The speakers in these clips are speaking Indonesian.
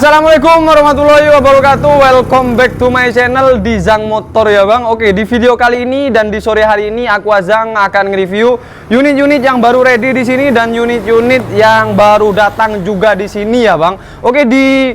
Assalamualaikum warahmatullahi wabarakatuh. Welcome back to my channel di Zhang Motor ya bang. Oke, di video kali ini dan di sore hari ini aku Zhang akan nge-review unit-unit yang baru ready di sini dan unit-unit yang baru datang juga di sini ya bang. Oke, di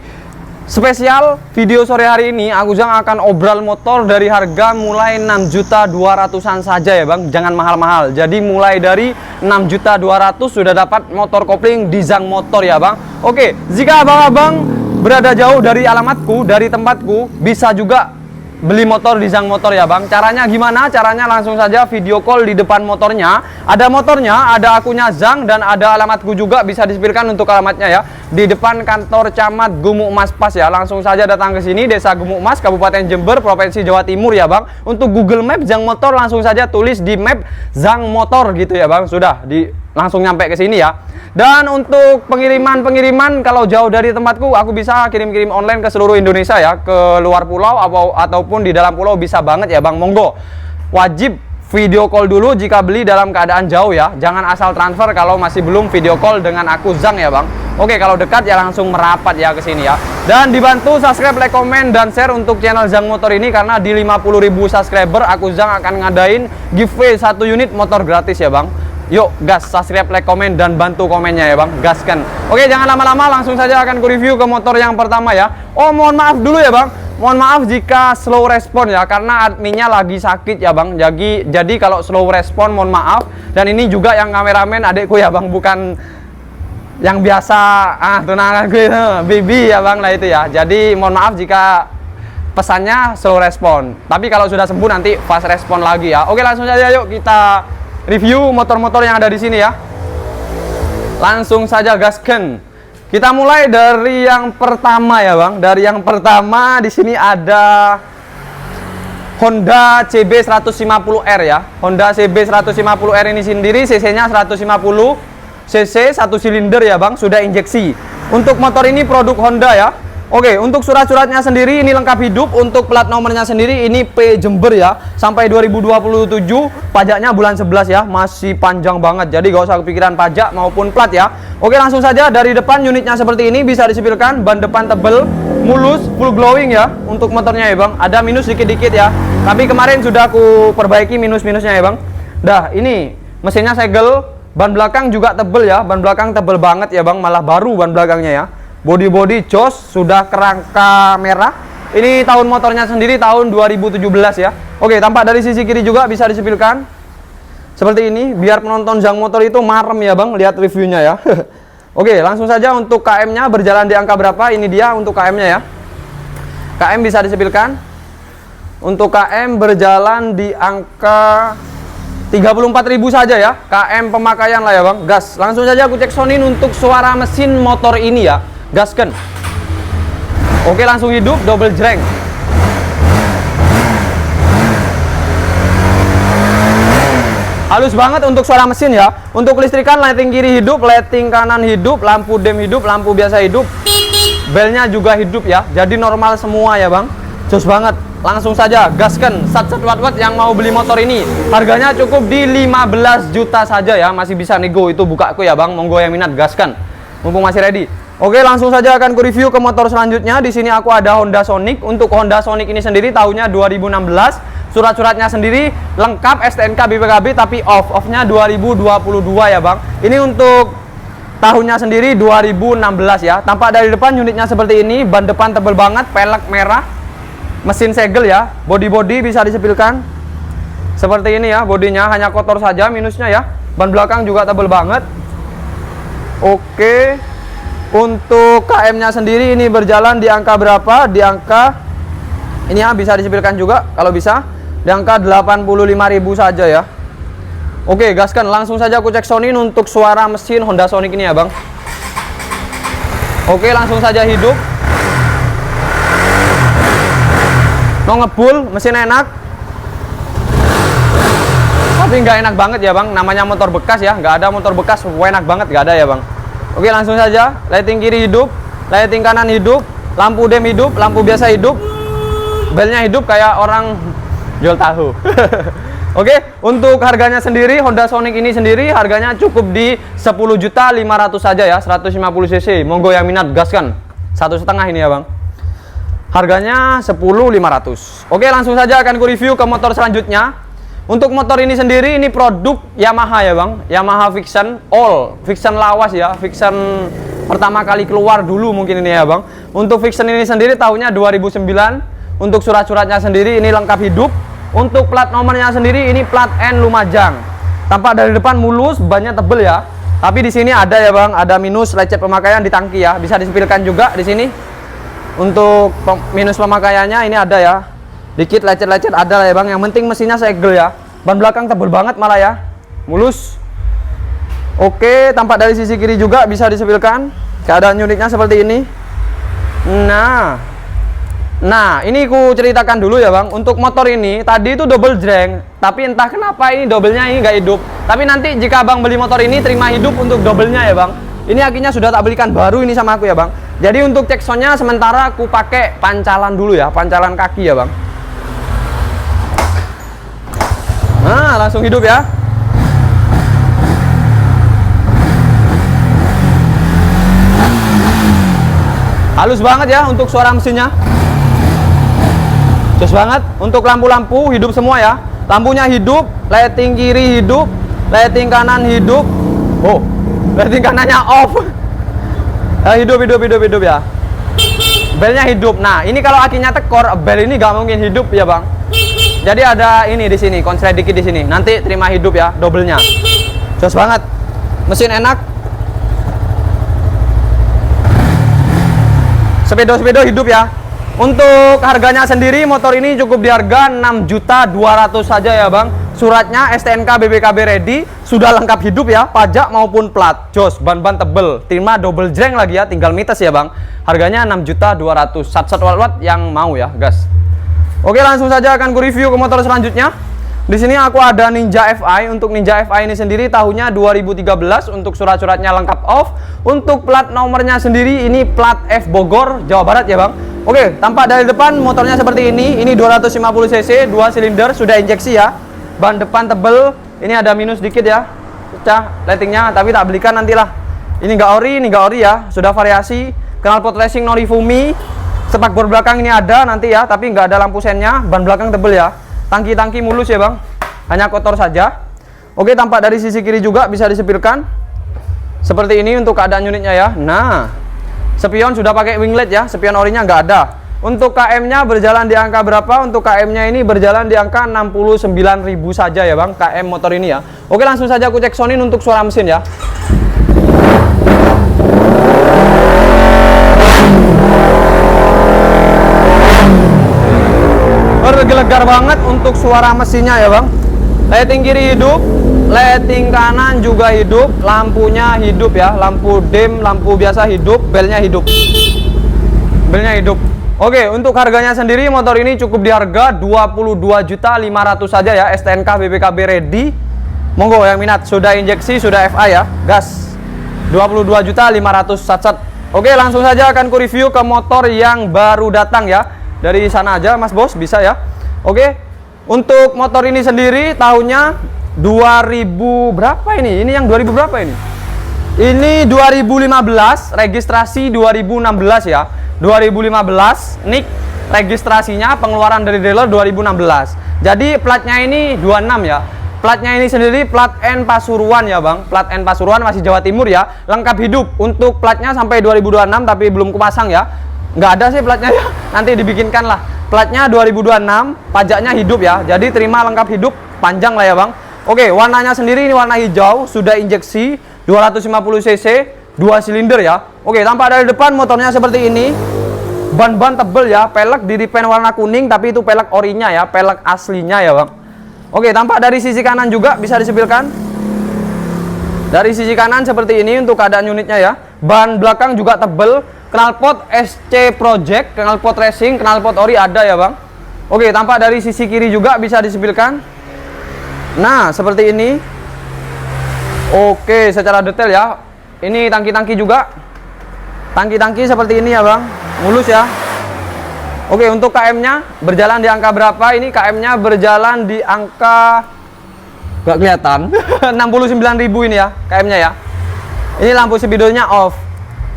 spesial video sore hari ini aku Zhang akan obral motor dari harga mulai 6.200.000-an saja ya bang. Jangan mahal-mahal. Jadi mulai dari 6.200.000 sudah dapat motor kopling di Zhang Motor ya bang. Oke, jika abang-abang berada jauh dari alamatku, dari tempatku, bisa juga beli motor di Zhang Motor ya bang. Caranya gimana? Caranya langsung saja video call di depan motornya. Ada motornya, ada akunnya Zhang, dan ada alamatku juga, bisa disipilkan untuk alamatnya ya. Di depan kantor Camat Gumuk Mas Pas ya. Langsung saja datang ke sini, Desa Gumuk Mas, Kabupaten Jember, Provinsi Jawa Timur ya bang. Untuk Google Map Zhang Motor langsung saja tulis di map Zhang Motor gitu ya bang. Sudah langsung nyampe ke sini ya. Dan untuk pengiriman kalau jauh dari tempatku, aku bisa kirim-kirim online ke seluruh Indonesia ya, ke luar pulau ataupun di dalam pulau bisa banget ya bang. Monggo, wajib video call dulu jika beli dalam keadaan jauh ya. Jangan asal transfer kalau masih belum video call dengan aku Zhang ya bang. Oke, kalau dekat ya langsung merapat ya ke sini ya. Dan dibantu subscribe, like, komen, dan share untuk channel Zhang Motor ini, karena di 50.000 subscriber aku Zhang akan ngadain giveaway 1 unit motor gratis ya bang. Yuk gas, subscribe, like, komen, dan bantu komennya ya bang. Gaskan. Oke, jangan lama-lama, langsung saja akan ku-review ke motor yang pertama ya. Oh, mohon maaf dulu ya bang. Mohon maaf jika slow respon ya, karena adminnya lagi sakit ya bang. Jadi kalau slow respon mohon maaf. Dan ini juga yang kameramen adekku ya bang, bukan yang biasa tunanganku itu, baby ya bang lah itu ya. Jadi mohon maaf jika pesannya slow respon. Tapi kalau sudah sembuh nanti fast respon lagi ya. Oke, langsung saja yuk kita review motor-motor yang ada di sini ya. Langsung saja gasken. Kita mulai dari yang pertama ya bang. Dari yang pertama di sini ada Honda CB 150R ya. Honda CB 150R ini sendiri cc-nya 150 cc, 1 silinder ya bang. Sudah injeksi. Untuk motor ini produk Honda ya. Oke, untuk surat-suratnya sendiri ini lengkap hidup. Untuk plat nomornya sendiri ini P Jember ya. Sampai 2027, pajaknya bulan 11 ya. Masih panjang banget, jadi gak usah kepikiran pajak maupun plat ya. Oke, langsung saja dari depan unitnya seperti ini, bisa disipilkan. Ban depan tebel, mulus, full glowing ya. Untuk motornya ya bang, ada minus dikit-dikit ya. Tapi kemarin sudah aku perbaiki minus-minusnya ya bang. Dah, ini mesinnya segel. Ban belakang juga tebel ya. Ban belakang tebel banget ya bang, malah baru ban belakangnya ya. Body jos, sudah kerangka merah. Ini tahun motornya sendiri tahun 2017 ya. Oke, tampak dari sisi kiri juga bisa disipilkan seperti ini, biar penonton Zhang Motor itu marem ya bang, lihat reviewnya ya. Oke, langsung saja untuk KM-nya berjalan di angka berapa. Ini dia untuk KM-nya ya. KM bisa disipilkan. Untuk KM berjalan di angka 34.000 saja ya. KM pemakaian lah ya bang. Gas. Langsung saja aku cek soundin untuk suara mesin motor ini ya. Gaskan. Oke, langsung hidup, double jreng. Halus banget untuk suara mesin ya. Untuk listrikan, lighting kiri hidup, lighting kanan hidup, lampu dem hidup, lampu biasa hidup. Belnya juga hidup ya. Jadi normal semua ya bang. Jos banget. Langsung saja gaskan. Sat-sat wat-wat yang mau beli motor ini, harganya cukup di 15 juta saja ya. Masih bisa nego, itu bukaku ya bang. Monggo yang minat gaskan. Mumpung masih ready. Oke, langsung saja akan ku review ke motor selanjutnya. Di sini aku ada Honda Sonic. Untuk Honda Sonic ini sendiri tahunnya 2016. Surat-suratnya sendiri lengkap, STNK BPKB, tapi off-nya 2022 ya bang. Ini untuk tahunnya sendiri 2016 ya. Tampak dari depan unitnya seperti ini. Ban depan tebel banget, pelek merah, mesin segel ya. Body bisa disipilkan seperti ini ya. Bodinya hanya kotor saja minusnya ya. Ban belakang juga tebel banget. Oke, untuk KM-nya sendiri ini berjalan di angka berapa? Di angka ini ya, bisa disipilkan juga kalau bisa. Di angka 85.000 saja ya. Oke, gaskan. Langsung saja aku cek soundin untuk suara mesin Honda Sonic ini ya bang. Oke, langsung saja hidup. No ngebul, mesin enak. Tapi nggak enak banget ya bang. Namanya motor bekas ya. Nggak ada motor bekas enak banget, nggak ada ya bang. Oke, langsung saja. Lighting kiri hidup, lighting kanan hidup, lampu dem hidup, lampu biasa hidup. Belnya hidup kayak orang jual tahu. Oke, untuk harganya sendiri Honda Sonic ini sendiri harganya cukup di 10.500.000 saja ya, 150 cc. Monggo yang minat gaskan. 1,5 ini ya bang. Harganya 10.500. Oke, langsung saja akan ku review ke motor selanjutnya. Untuk motor ini sendiri, ini produk Yamaha ya bang, Yamaha Vixion All, Vixion lawas ya, Vixion pertama kali keluar dulu mungkin ini ya bang. Untuk Vixion ini sendiri tahunnya 2009. Untuk surat-suratnya sendiri ini lengkap hidup. Untuk plat nomornya sendiri ini plat N Lumajang. Tampak dari depan mulus, bannya tebel ya. Tapi di sini ada ya bang, ada minus lecet pemakaian di tangki ya, bisa disipilkan juga di sini. Untuk minus pemakaiannya ini ada ya, dikit lecet-lecet ada ya bang. Yang penting mesinnya segel ya. Ban belakang tebel banget malah ya, mulus. Oke, tampak dari sisi kiri juga bisa disipilkan. Keadaan unitnya seperti ini. Nah, ini ku ceritakan dulu ya bang. Untuk motor ini tadi itu double jreng, tapi entah kenapa ini doublenya ini nggak hidup. Tapi nanti jika abang beli motor ini terima hidup untuk doublenya ya bang. Ini akhirnya sudah tak belikan baru ini sama aku ya bang. Jadi untuk cek soundnya sementara aku pakai pancalan dulu ya, pancalan kaki ya bang. Nah, langsung hidup ya. Halus banget ya untuk suara mesinnya. Jos banget. Untuk lampu-lampu hidup semua ya. Lampunya hidup, lighting kiri hidup, lighting kanan hidup. Oh, lighting kanannya off. Hidup ya. Belnya hidup. Nah, ini kalau akinya tekor, bel ini gak mungkin hidup ya bang. Jadi ada ini di sini, konslet dikit di sini. Nanti terima hidup ya, doublenya. Jos banget. Mesin enak. Sepedo hidup ya. Untuk harganya sendiri motor ini cukup di harga 6.200.000 saja ya bang. Suratnya STNK BPKB ready, sudah lengkap hidup ya, pajak maupun plat. Jos, ban-ban tebel, terima double jreng lagi ya, tinggal mites ya bang. Harganya 6.200.000. Sat-sat watt yang mau ya, gas. Oke, langsung saja akan ku review ke motor selanjutnya. Di sini aku ada Ninja FI. Untuk Ninja FI ini sendiri tahunnya 2013. Untuk surat-suratnya lengkap off. Untuk plat nomornya sendiri ini plat F Bogor, Jawa Barat ya bang. Oke, tampak dari depan motornya seperti ini. Ini 250 cc, 2 silinder, sudah injeksi ya. Ban depan tebel. Ini ada minus dikit ya, pecah lightingnya, tapi tak belikan nantilah. Ini nggak ori ya, sudah variasi. Knalpot racing Norifumi. Spakbor belakang ini ada nanti ya, tapi nggak ada lampu sennya. Ban belakang tebel ya. Tangki-tangki mulus ya bang, hanya kotor saja. Oke, tampak dari sisi kiri juga bisa disipilkan seperti ini untuk keadaan unitnya ya. Nah, spion sudah pakai winglet ya, spion orinya nggak ada. Untuk KM-nya berjalan di angka berapa? Untuk KM-nya ini berjalan di angka 69.000 saja ya bang, KM motor ini ya. Oke, langsung saja aku cek soundin untuk suara mesin ya. Bergelegar banget untuk suara mesinnya ya bang. Lighting kiri hidup, lighting kanan juga hidup, lampunya hidup ya, lampu dim, lampu biasa hidup, belnya hidup. Oke, untuk harganya sendiri motor ini cukup di harga 22.500.000 saja ya, STNK BPKB ready. Monggo yang minat, sudah injeksi, sudah FI ya, gas. 22.500.000 sat-sat. Oke, langsung saja akan ku review ke motor yang baru datang ya. Dari sana aja mas bos, bisa ya. Oke, untuk motor ini sendiri tahunnya 2000 berapa ini? Ini yang 2000 berapa ini? Ini 2015, registrasi 2016 ya. 2015, NIK registrasinya, pengeluaran dari dealer 2016. Jadi platnya ini 26 ya. Platnya ini sendiri plat N Pasuruan ya bang. Plat N Pasuruan, masih Jawa Timur ya. Lengkap hidup. Untuk platnya sampai 2026 tapi belum kupasang ya. Nggak ada sih platnya ya, nanti dibikinkan lah. Platnya 2026, pajaknya hidup ya, jadi terima lengkap hidup, panjang lah ya bang. Oke, warnanya sendiri ini warna hijau, sudah injeksi, 250 cc, 2 silinder ya. Oke, tampak dari depan motornya seperti ini. Ban-ban tebel ya, pelek di repaint warna kuning, tapi itu pelek orinya ya, pelek aslinya ya bang. Oke, tampak dari sisi kanan juga bisa disipilkan. Dari sisi kanan seperti ini untuk keadaan unitnya ya. Ban belakang juga tebel. Knalpot SC Project, knalpot racing, knalpot ori ada ya bang. Oke, tampak dari sisi kiri juga bisa disipilkan. Nah, seperti ini. Oke, secara detail ya. Ini tangki-tangki juga. Tangki-tangki seperti ini ya bang, mulus ya. Oke, untuk KM-nya berjalan di angka berapa? Ini KM-nya berjalan di angka, gak kelihatan, 69.000 ini ya KM-nya ya. Ini lampu speedonya off.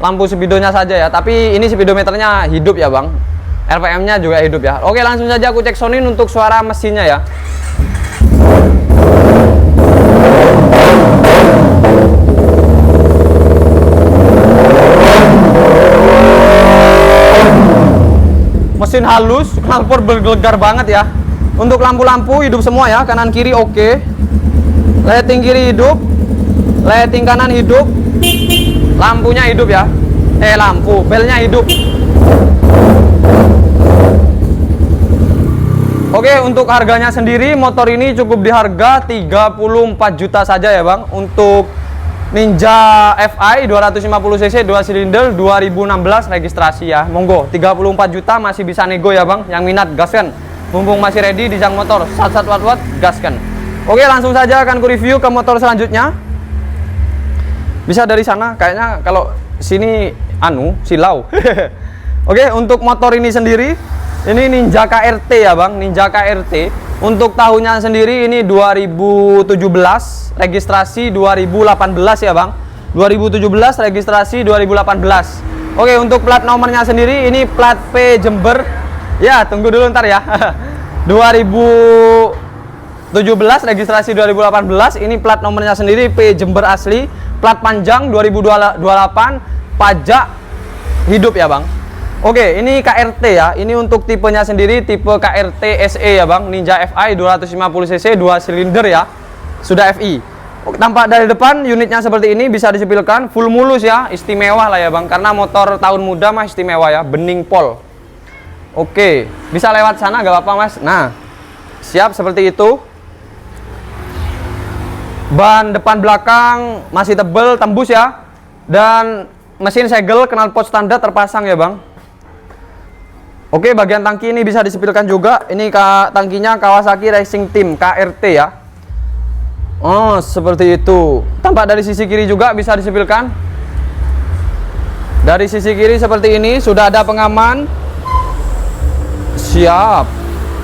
lampu speedonya saja ya. Tapi ini speedometernya hidup ya bang. RPM-nya juga hidup ya. Oke, langsung saja aku cek soundin untuk suara mesinnya ya. Mesin halus, knalpot bergelegar banget ya. Untuk lampu-lampu hidup semua ya, kanan kiri oke. Lighting kiri hidup, lighting kanan hidup, lampunya hidup ya. Belnya hidup. Oke, untuk harganya sendiri motor ini cukup di harga 34 juta saja ya bang. Untuk Ninja FI 250cc 2 silinder 2016 registrasi ya. Monggo 34 juta masih bisa nego ya bang. Yang minat gaskan. Mumpung masih ready di Jang Motor. Sat-sat wat-wat gaskan. Oke, langsung saja akan ku review ke motor selanjutnya. Bisa dari sana, kayaknya kalau sini silau. Oke, untuk motor ini sendiri ini Ninja KRT ya bang, Ninja KRT. Untuk tahunnya sendiri ini 2017, registrasi 2018 ya bang. 2017 registrasi 2018. Oke, untuk plat nomornya sendiri ini plat P Jember. Ya, tunggu dulu ntar ya. 2017 registrasi 2018. Ini plat nomornya sendiri P Jember asli. Plat panjang 2028, pajak hidup ya bang. Oke, ini KRT ya. Ini untuk tipenya sendiri tipe KRT SE ya bang. Ninja FI 250cc 2 silinder ya. Sudah FI. Tampak dari depan unitnya seperti ini, bisa disipilkan full mulus ya. Istimewa lah ya bang, karena motor tahun muda mah istimewa ya. Bening pol. Oke, bisa lewat sana gak apa-apa mas. Nah, siap seperti itu. Ban depan belakang masih tebel, tembus ya. Dan mesin segel knalpot standar terpasang ya bang. Oke, bagian tangki ini bisa disipilkan juga. Ini tangkinya Kawasaki Racing Team KRT ya. Oh, seperti itu. Tampak dari sisi kiri juga bisa disipilkan. Dari sisi kiri seperti ini, sudah ada pengaman. Siap.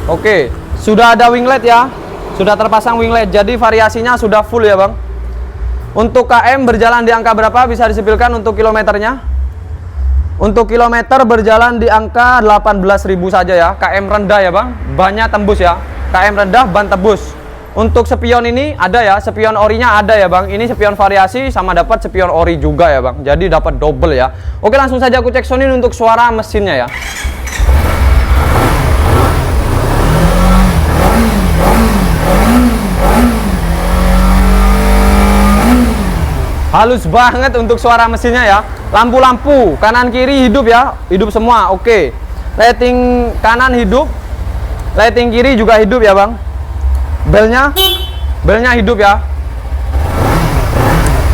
Oke, sudah ada winglet ya. Sudah terpasang winglet. Jadi variasinya sudah full ya bang. Untuk KM berjalan di angka berapa bisa disipilkan untuk kilometernya. Untuk kilometer berjalan di angka 18.000 saja ya. KM rendah ya bang, bannya tembus ya. KM rendah, ban tembus. Untuk spion ini ada ya, spion orinya ada ya bang. Ini spion variasi sama dapat spion ori juga ya bang. Jadi dapat double ya. Oke, langsung saja aku cek soundin untuk suara mesinnya ya. Halus banget untuk suara mesinnya ya. Lampu-lampu kanan kiri hidup ya, hidup semua. Oke, lighting kanan hidup, lighting kiri juga hidup ya bang. Belnya hidup ya.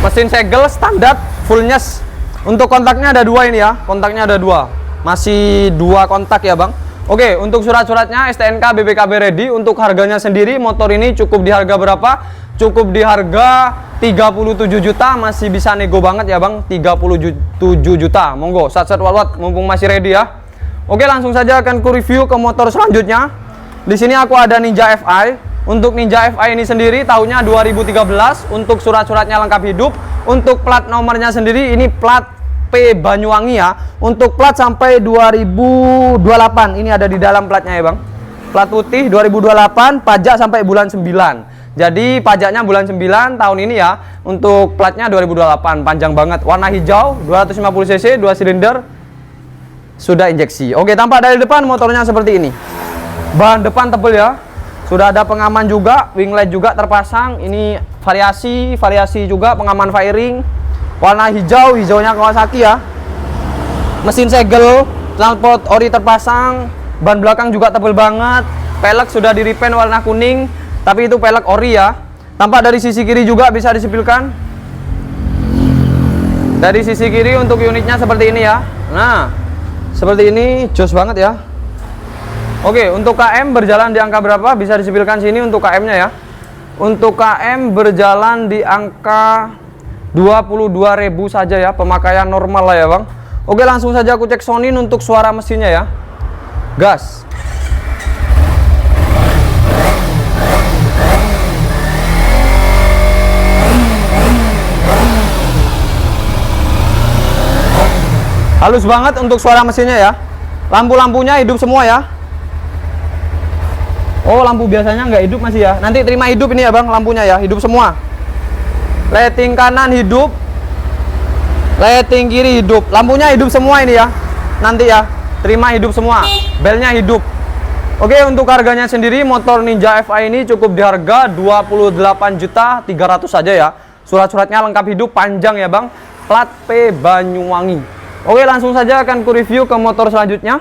Mesin segel standar full nyes. Untuk kontaknya ada dua ini ya, kontaknya ada dua, masih dua kontak ya bang. Oke, untuk surat-suratnya STNK BPKB ready. Untuk harganya sendiri motor ini cukup di harga berapa? Cukup di harga 37 juta, masih bisa nego banget ya bang. 37 juta, monggo sat-sat wat-wat mumpung masih ready ya. Oke, langsung saja akan ku review ke motor selanjutnya. Di sini aku ada Ninja FI. Untuk Ninja FI ini sendiri tahunnya 2013. Untuk surat-suratnya lengkap hidup. Untuk plat nomornya sendiri ini plat P Banyuwangi ya. Untuk plat sampai 2028. Ini ada di dalam platnya ya bang. Plat putih 2028, pajak sampai bulan 9. Jadi pajaknya bulan 9 tahun ini ya. Untuk platnya 2028, panjang banget. Warna hijau, 250cc, 2 silinder. Sudah injeksi. Oke, tampak dari depan motornya seperti ini. Ban depan tebel ya. Sudah ada pengaman juga, wing light juga terpasang. Ini variasi juga pengaman fairing. Warna hijau, hijaunya Kawasaki ya. Mesin segel, knalpot ori terpasang. Ban belakang juga tebel banget. Pelek sudah di repaint warna kuning. Tapi itu pelek ori ya. Tampak dari sisi kiri juga bisa disipilkan. Dari sisi kiri untuk unitnya seperti ini ya. Nah, seperti ini, jos banget ya. Oke, untuk KM berjalan di angka berapa? Bisa disipilkan sini untuk KM-nya ya. Untuk KM berjalan di angka 22.000 saja ya. Pemakaian normal lah ya bang. Oke, langsung saja aku cek soundin untuk suara mesinnya ya. Gas. Halus banget untuk suara mesinnya ya. Lampu-lampunya hidup semua ya. Oh, lampu biasanya nggak hidup masih ya. Nanti terima hidup ini ya bang, lampunya ya, hidup semua. Lighting kanan hidup, lighting kiri hidup, lampunya hidup semua ini ya. Nanti ya, terima hidup semua, belnya hidup. Oke, untuk harganya sendiri motor Ninja FI ini cukup di harga 28.300.000 saja ya. Surat-suratnya lengkap hidup, panjang ya bang, plat P Banyuwangi. Oke, langsung saja akan ku review ke motor selanjutnya.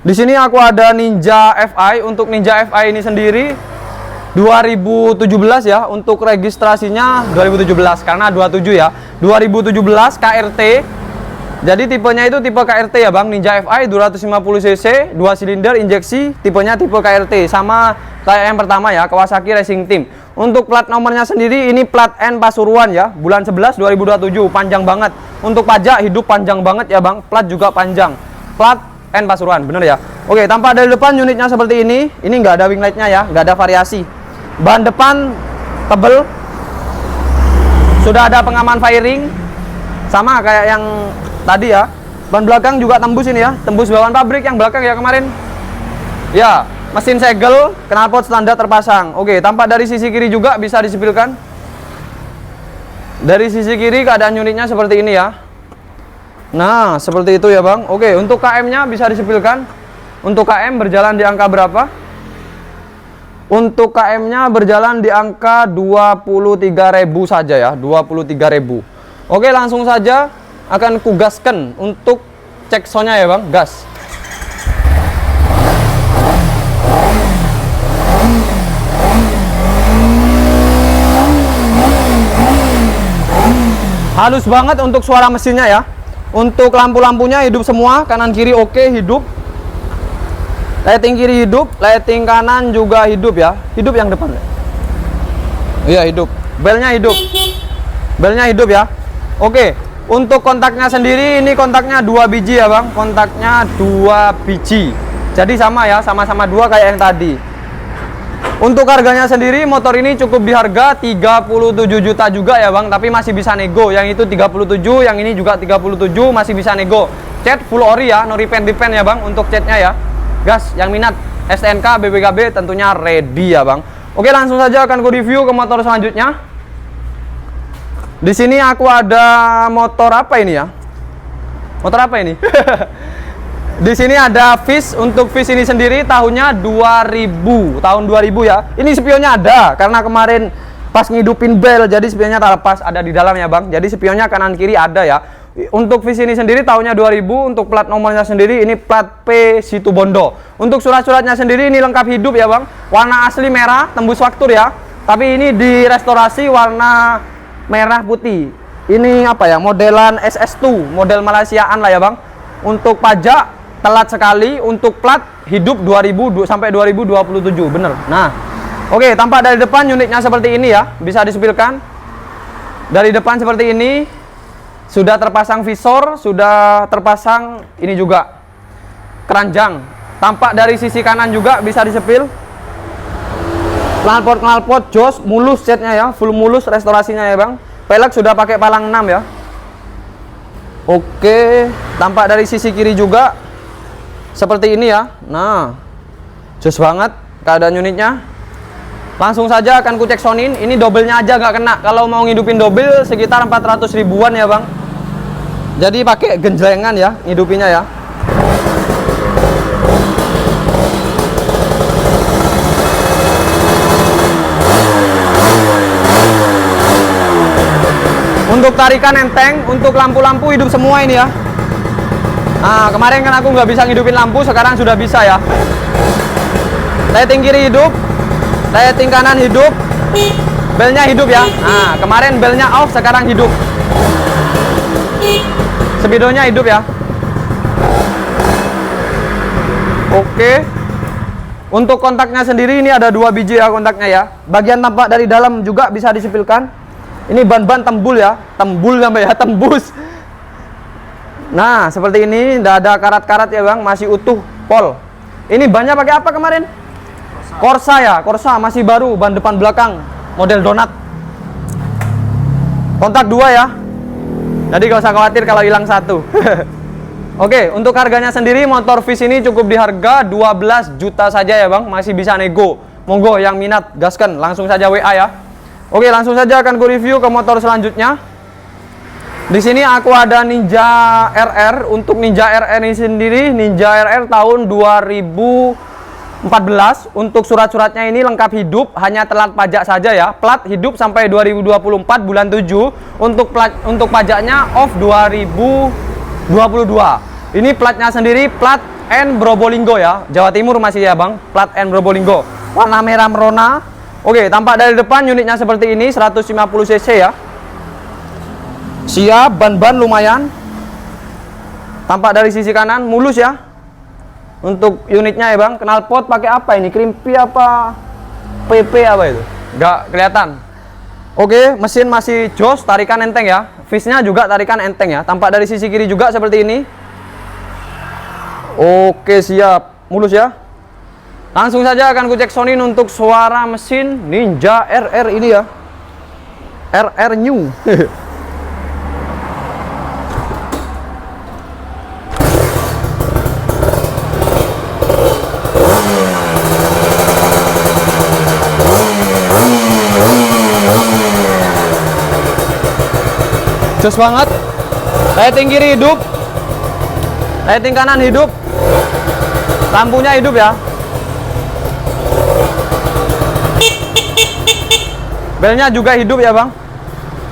Di sini aku ada Ninja FI. Untuk Ninja FI ini sendiri 2017 ya. Untuk registrasinya 2017 karena 27 ya. 2017 KRT. Jadi tipenya itu tipe KRT ya bang. Ninja FI 250 cc, 2 silinder injeksi, tipenya tipe KRT. Sama kayak yang pertama ya, Kawasaki Racing Team. Untuk plat nomornya sendiri ini plat N Pasuruan ya. Bulan 11 2027, panjang banget. Untuk pajak hidup panjang banget ya bang. Plat juga panjang. Plat N Pasuruan, bener ya. Oke, tampak dari depan unitnya seperti ini. Ini nggak ada wing lightnya ya, nggak ada variasi. Ban depan tebel. Sudah ada pengaman firing. Sama kayak yang tadi ya. Ban belakang juga tembus ini ya, tembus bawaan pabrik yang belakang ya kemarin. Ya, mesin segel, knalpot standar terpasang. Oke, tampak dari sisi kiri juga bisa disipilkan. Dari sisi kiri keadaan unitnya seperti ini ya. Nah, seperti itu ya bang. Oke, untuk KM-nya bisa disipilkan. Untuk KM berjalan di angka berapa? Untuk KM-nya berjalan di angka 23.000 saja ya, 23.000. Oke, langsung saja akan kugaskan untuk cek soundnya ya bang. Gas. Halus banget untuk suara mesinnya ya. Untuk lampu-lampunya hidup semua, kanan kiri oke, hidup. Lighting kiri hidup, lighting kanan juga hidup ya. Hidup yang depan. Iya, hidup. Belnya hidup. Belnya hidup ya. Oke, untuk kontaknya sendiri ini kontaknya 2 biji ya, Bang. Kontaknya 2 biji. Jadi sama ya, sama-sama 2 kayak yang tadi. Untuk harganya sendiri motor ini cukup di harga 37 juta juga ya bang. Tapi masih bisa nego. Yang itu 37, yang ini juga 37, masih bisa nego. Cat full ori ya, no repaint ya bang. Untuk catnya ya. Gas, yang minat STNK, BPKB tentunya ready ya bang. Oke, langsung saja akan ku review ke motor selanjutnya. Di sini aku ada motor apa ini ya? Motor apa ini? Di sini ada Fish. Untuk Fish ini sendiri tahunnya 2000, tahun 2000 ya. Ini spionnya ada karena kemarin pas ngidupin bel jadi spionnya tak lepas, ada di dalam ya bang. Jadi spionnya kanan kiri ada ya. Untuk Fish ini sendiri tahunnya 2000. Untuk plat nomornya sendiri ini plat P Situbondo. Untuk surat-suratnya sendiri ini lengkap hidup ya bang. Warna asli merah, tembus faktur ya. Tapi ini direstorasi warna merah putih. Ini apa ya, modelan SS2, model Malaysiaan lah ya bang. Untuk pajak telat sekali. Untuk plat hidup 2000 sampai 2027, bener. Nah, oke, tampak dari depan unitnya seperti ini ya, bisa disipilkan. Dari depan seperti ini. Sudah terpasang visor, sudah terpasang ini juga keranjang. Tampak dari sisi kanan juga bisa disepil. Knalpot jos, mulus catnya ya, full mulus restorasinya ya bang. Pelek sudah pakai palang 6 ya. Oke, tampak dari sisi kiri juga seperti ini ya. Nah, jos banget keadaan unitnya. Langsung saja akan ku cek soundin. Ini dobelnya aja nggak kena. Kalau mau ngidupin dobel sekitar 400 ribuan ya bang. Jadi pakai genjlengan ya ngidupinnya ya. Untuk tarikan enteng. Untuk lampu-lampu hidup semua ini ya. Nah, kemarin kan aku nggak bisa ngidupin lampu, sekarang sudah bisa ya. Lighting kiri hidup, lighting kanan hidup, belnya hidup ya. Nah, kemarin belnya off, sekarang hidup. Speedonya hidup ya. Oke. Untuk kontaknya sendiri ini ada 2 biji ya kontaknya ya. Bagian tampak dari dalam juga bisa disipilkan. Ini ban-ban tembul ya, tembul sampai ya, tembus. Nah, seperti ini, tidak ada karat-karat ya bang, masih utuh pol. Ini bannya pakai apa kemarin? Corsa ya, Corsa masih baru, ban depan belakang, model donat. Kontak 2 ya. Jadi gak usah khawatir kalau hilang satu. Oke, untuk harganya sendiri motor Viz ini cukup di harga 12 juta saja ya bang, masih bisa nego. Monggo yang minat gaskan, langsung saja WA ya. Oke, langsung saja akan ku review ke motor selanjutnya. Di sini aku ada Ninja RR. Untuk Ninja RR ini sendiri, Ninja RR tahun 2014. Untuk surat-suratnya ini lengkap hidup, hanya telat pajak saja ya. Plat hidup sampai 2024 bulan 7. Untuk pajaknya off 2022. Ini platnya sendiri plat N Probolinggo ya. Jawa Timur masih ya bang, plat N Probolinggo. Warna merah merona. Oke, tampak dari depan unitnya seperti ini, 150 cc ya. Siap, ban-ban lumayan. Tampak dari sisi kanan mulus ya. Untuk unitnya ya bang, knalpot pakai apa ini? Krimpi apa PP apa itu? Nggak kelihatan. Oke, mesin masih jos, tarikan enteng ya. Viznya juga tarikan enteng ya. Tampak dari sisi kiri juga seperti ini. Oke, siap, mulus ya. Langsung saja akan ku cek soundin untuk suara mesin Ninja RR ini ya. RR New. Jos banget. Lighting kiri hidup, lighting kanan hidup, lampunya hidup ya. Belnya juga hidup ya bang.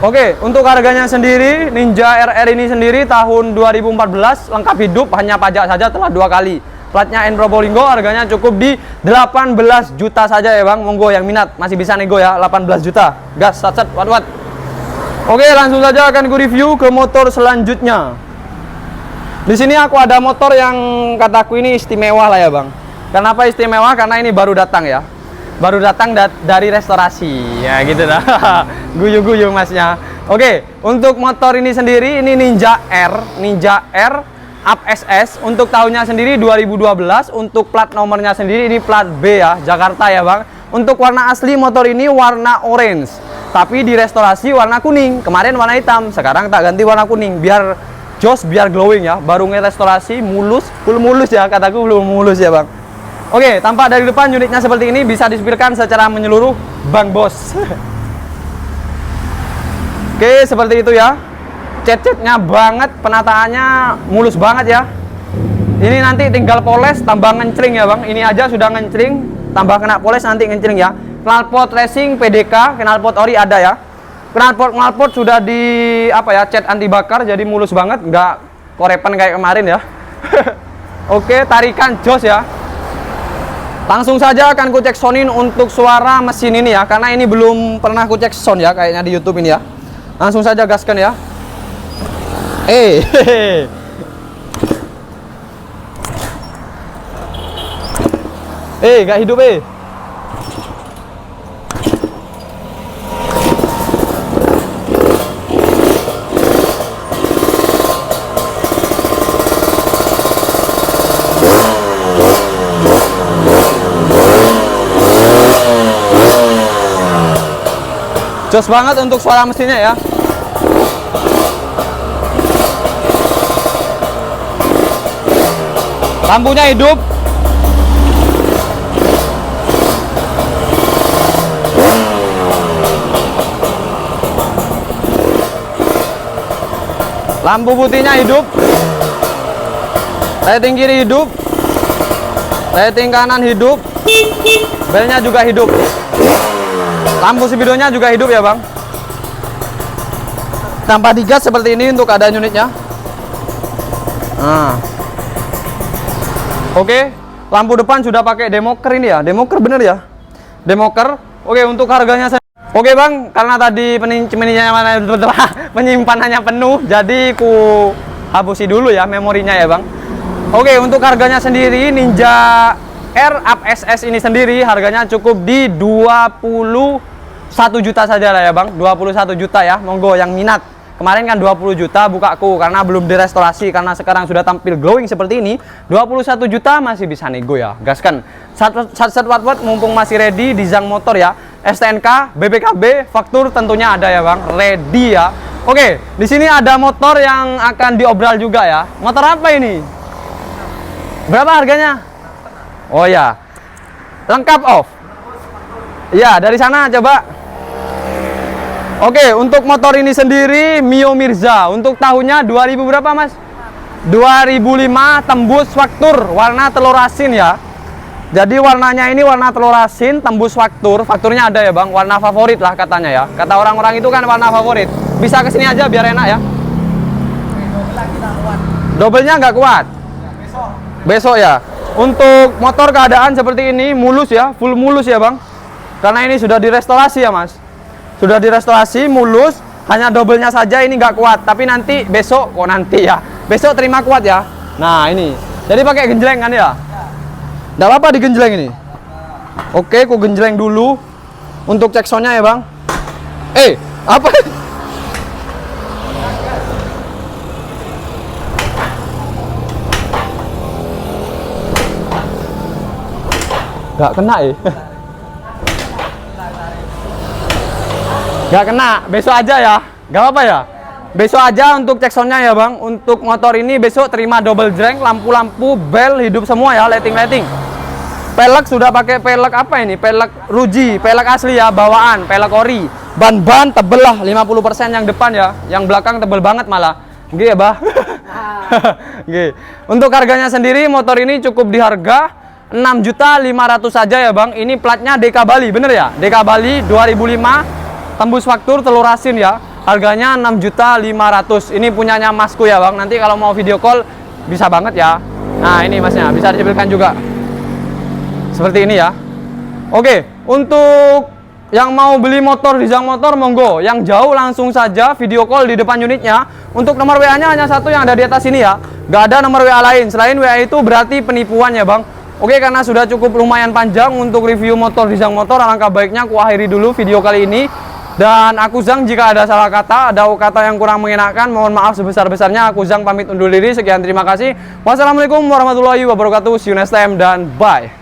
Oke, untuk harganya sendiri Ninja RR ini sendiri tahun 2014 lengkap hidup, hanya pajak saja telah 2 kali. Platnya N Probolinggo, harganya cukup di 18 juta saja ya bang. Monggo yang minat masih bisa nego ya, 18 juta. Gas, sat, wat. Oke, langsung saja akan ku review ke motor selanjutnya. Di sini aku ada motor yang kataku ini istimewa lah ya bang. Kenapa istimewa? Karena ini baru datang ya. Baru datang dari restorasi ya gitu dah. Guyu-guyu masnya. Oke, untuk motor ini sendiri ini Ninja R Up SS. Untuk tahunnya sendiri 2012. Untuk plat nomornya sendiri ini plat B ya, Jakarta ya bang. Untuk warna asli motor ini warna orange, tapi di restorasi warna kuning. Kemarin warna hitam, sekarang tak ganti warna kuning biar jos, biar glowing ya. Baru ngerestorasi mulus, full mulus ya, kataku belum mulus ya bang. Oke, tampak dari depan unitnya seperti ini, bisa disipirkan secara menyeluruh Bang Bos. Oke, seperti itu ya. Cat-catnya banget, penataannya mulus banget ya. Ini nanti tinggal poles, tambah ngencring ya bang. Ini aja sudah ngencring, tambah kena poles nanti ngencring ya. Knalpot racing PDK, knalpot ori ada ya. Knalpot sudah di cat anti bakar, jadi mulus banget, nggak korepan kayak kemarin ya. Oke, tarikan jos ya. Langsung saja akan ku cek soundin untuk suara mesin ini ya, karena ini belum pernah ku cek sound ya, kayaknya di YouTube ini ya. Langsung saja gaskan ya. Gak hidup jos banget untuk suara mesinnya ya. Lampunya hidup. Lampu putihnya hidup. Lighting kiri hidup. Lighting kanan hidup. Belnya juga hidup. Lampu spidonya juga hidup ya bang. Tanpa digas seperti ini untuk keadaan unitnya. Nah. Oke, lampu depan sudah pakai demoker ini ya. Demoker bener ya. Demoker. Oke, untuk harganya oke bang, karena tadi penyimpanannya penuh, jadi ku hapusi dulu ya memorinya ya bang. Oke, untuk harganya sendiri Ninja R Up SS ini sendiri harganya cukup di 21 juta saja lah ya bang. 21 juta ya, monggo yang minat. Kemarin kan 20 juta bukaku karena belum direstorasi, karena sekarang sudah tampil glowing seperti ini. 21 juta masih bisa nego ya, gaskan. Sat wat mumpung masih ready di Zang Motor ya. STNK, BPKB, faktur tentunya ada ya bang, ready ya. Oke, di sini ada motor yang akan diobral juga ya. Motor apa ini? Berapa harganya? Oh ya, lengkap off. Ya, dari sana coba. Oke, untuk motor ini sendiri Mio Mirza. Untuk tahunnya 2000 berapa mas? 2005, tembus faktur, warna telur asin ya. Jadi warnanya ini warna telur asin, tembus faktur. Fakturnya ada ya bang, warna favorit lah katanya ya. Kata orang-orang itu kan warna favorit. Bisa kesini aja biar enak ya. Dobelnya nggak kuat. Besok ya. Untuk motor keadaan seperti ini, mulus ya, full mulus ya bang. Karena ini sudah direstorasi ya mas. Sudah direstorasi, mulus. Hanya dobelnya saja ini nggak kuat. Tapi nanti besok, kok nanti ya. Besok terima kuat ya. Nah ini. Jadi pakai genjleng kan ya. Nggak apa-apa digenjleng ini. Oke, ku genjleng dulu untuk cek soundnya ya bang. Apa? Nggak kena ya? Nggak kena, besok aja ya. Nggak apa-apa ya. Besok aja untuk cek soundnya ya bang. Untuk motor ini besok terima double jreng, lampu-lampu, bel hidup semua ya, lighting-lighting. Pelek sudah pakai pelek apa ini? Pelek Ruji, pelek asli ya, bawaan, pelek ori. Ban-ban tebel lah, 50% yang depan ya. Yang belakang tebel banget malah. Oke ya bah. Oke. Untuk harganya sendiri motor ini cukup di harga 6.500.000 saja ya bang. Ini platnya DK Bali, bener ya? DK Bali 2005, tembus faktur telur asin ya. Harganya 6.500.000. Ini punyanya masku ya bang. Nanti kalau mau video call bisa banget ya. Nah ini masnya, bisa dibelikan juga. Seperti ini ya. Oke, untuk yang mau beli motor Rizang Motor monggo. Yang jauh langsung saja video call di depan unitnya. Untuk nomor WA-nya hanya satu yang ada di atas ini ya. Gak ada nomor WA lain. Selain WA itu berarti penipuan ya bang. Oke, karena sudah cukup lumayan panjang untuk review motor Rizang Motor, alangkah baiknya aku akhiri dulu video kali ini. Dan aku Zang, jika ada salah kata, ada kata yang kurang mengenakan, mohon maaf sebesar-besarnya. Aku Zang pamit undur diri. Sekian, terima kasih. Wassalamualaikum warahmatullahi wabarakatuh. See you next time dan bye.